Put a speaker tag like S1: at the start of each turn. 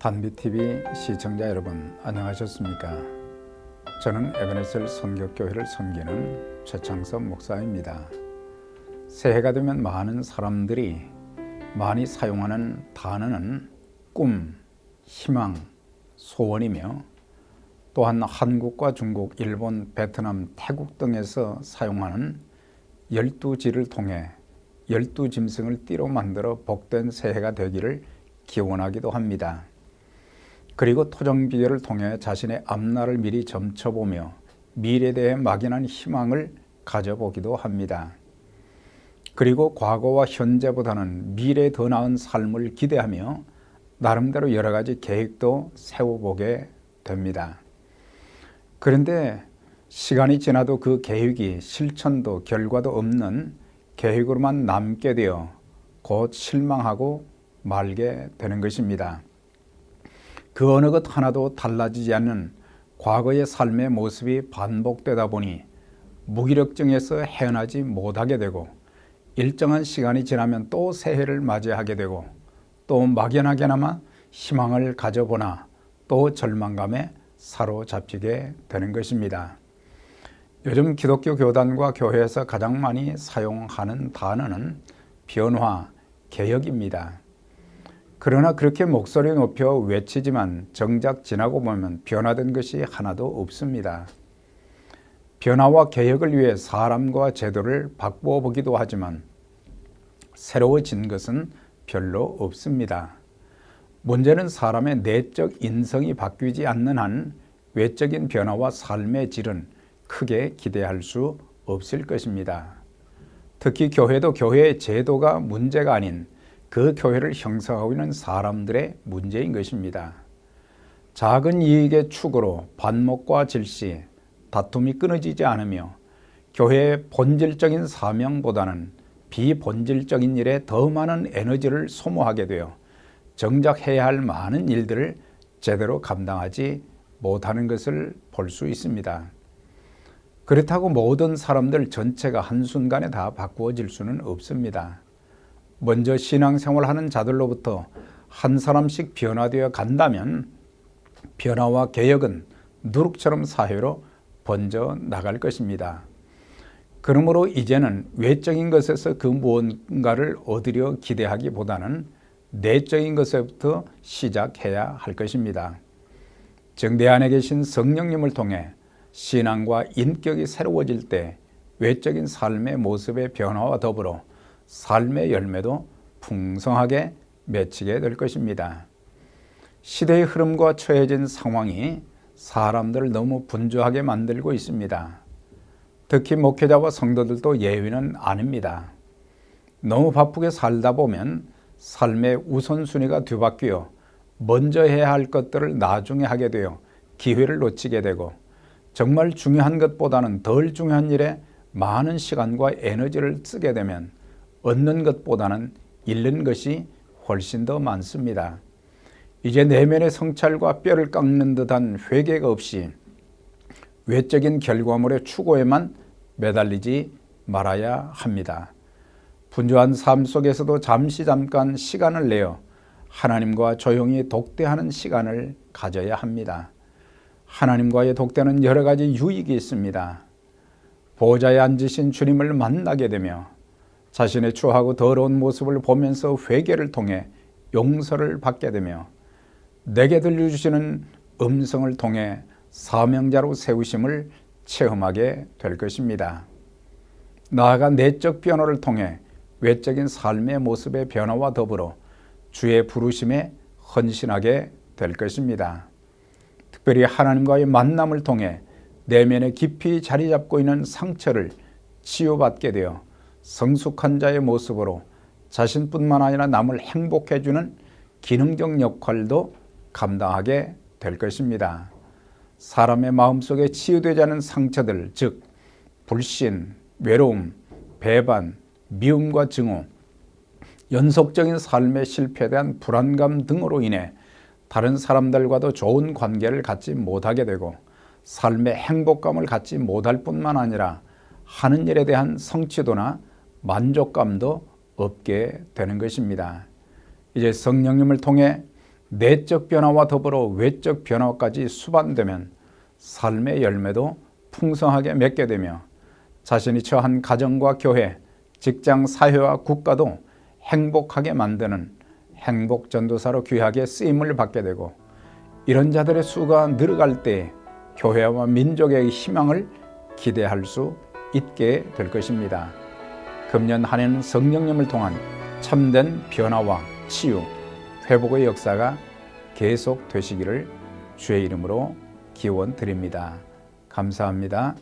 S1: 단비TV 시청자 여러분 안녕하셨습니까? 저는 에베네셀 선교교회를 섬기는 최창섭 목사입니다. 새해가 되면 많은 사람들이 많이 사용하는 단어는 꿈, 희망, 소원이며 또한 한국과 중국, 일본, 베트남, 태국 등에서 사용하는 12지를 통해 12짐승을 띠로 만들어 복된 새해가 되기를 기원하기도 합니다. 그리고 토정비결을 통해 자신의 앞날을 미리 점쳐보며 미래에 대해 막연한 희망을 가져보기도 합니다. 그리고 과거와 현재보다는 미래에 더 나은 삶을 기대하며 나름대로 여러 가지 계획도 세워보게 됩니다. 그런데 시간이 지나도 그 계획이 실천도 결과도 없는 계획으로만 남게 되어 곧 실망하고 말게 되는 것입니다. 그 어느 것 하나도 달라지지 않는 과거의 삶의 모습이 반복되다 보니 무기력증에서 헤어나지 못하게 되고 일정한 시간이 지나면 또 새해를 맞이하게 되고 또 막연하게나마 희망을 가져보나 또 절망감에 사로잡히게 되는 것입니다. 요즘 기독교 교단과 교회에서 가장 많이 사용하는 단어는 변화, 개혁입니다. 그러나 그렇게 목소리 높여 외치지만 정작 지나고 보면 변화된 것이 하나도 없습니다. 변화와 개혁을 위해 사람과 제도를 바꾸어 보기도 하지만 새로워진 것은 별로 없습니다. 문제는 사람의 내적 인성이 바뀌지 않는 한 외적인 변화와 삶의 질은 크게 기대할 수 없을 것입니다. 특히 교회도 교회의 제도가 문제가 아닌 그 교회를 형성하고 있는 사람들의 문제인 것입니다. 작은 이익의 축으로 반목과 질시, 다툼이 끊어지지 않으며 교회의 본질적인 사명보다는 비본질적인 일에 더 많은 에너지를 소모하게 되어 정작 해야 할 많은 일들을 제대로 감당하지 못하는 것을 볼 수 있습니다. 그렇다고 모든 사람들 전체가 한순간에 다 바꾸어질 수는 없습니다. 먼저 신앙생활하는 자들로부터 한 사람씩 변화되어 간다면 변화와 개혁은 누룩처럼 사회로 번져 나갈 것입니다. 그러므로 이제는 외적인 것에서 그 무언가를 얻으려 기대하기보다는 내적인 것에부터 시작해야 할 것입니다. 즉, 내 안에 계신 성령님을 통해 신앙과 인격이 새로워질 때 외적인 삶의 모습의 변화와 더불어 삶의 열매도 풍성하게 맺히게 될 것입니다. 시대의 흐름과 처해진 상황이 사람들을 너무 분주하게 만들고 있습니다. 특히 목회자와 성도들도 예외는 아닙니다. 너무 바쁘게 살다 보면 삶의 우선순위가 뒤바뀌어 먼저 해야 할 것들을 나중에 하게 되어 기회를 놓치게 되고 정말 중요한 것보다는 덜 중요한 일에 많은 시간과 에너지를 쓰게 되면 얻는 것보다는 잃는 것이 훨씬 더 많습니다. 이제 내면의 성찰과 뼈를 깎는 듯한 회개가 없이 외적인 결과물의 추구에만 매달리지 말아야 합니다. 분주한 삶 속에서도 잠깐 시간을 내어 하나님과 조용히 독대하는 시간을 가져야 합니다. 하나님과의 독대는 여러 가지 유익이 있습니다. 보좌에 앉으신 주님을 만나게 되며 자신의 추하고 더러운 모습을 보면서 회개를 통해 용서를 받게 되며 내게 들려주시는 음성을 통해 사명자로 세우심을 체험하게 될 것입니다. 나아가 내적 변화를 통해 외적인 삶의 모습의 변화와 더불어 주의 부르심에 헌신하게 될 것입니다. 특별히 하나님과의 만남을 통해 내면에 깊이 자리 잡고 있는 상처를 치유받게 되어 성숙한 자의 모습으로 자신뿐만 아니라 남을 행복해 주는 기능적 역할도 감당하게 될 것입니다. 사람의 마음속에 치유되지 않은 상처들, 즉 불신, 외로움, 배반, 미움과 증오, 연속적인 삶의 실패에 대한 불안감 등으로 인해 다른 사람들과도 좋은 관계를 갖지 못하게 되고 삶의 행복감을 갖지 못할 뿐만 아니라 하는 일에 대한 성취도나 만족감도 없게 되는 것입니다. 이제 성령님을 통해 내적 변화와 더불어 외적 변화까지 수반되면 삶의 열매도 풍성하게 맺게 되며 자신이 처한 가정과 교회, 직장, 사회와 국가도 행복하게 만드는 행복전도사로 귀하게 쓰임을 받게 되고, 이런 자들의 수가 늘어갈 때 교회와 민족의 희망을 기대할 수 있게 될 것입니다. 금년 한 해는 성령님을 통한 참된 변화와 치유, 회복의 역사가 계속 되시기를 주의 이름으로 기원 드립니다. 감사합니다.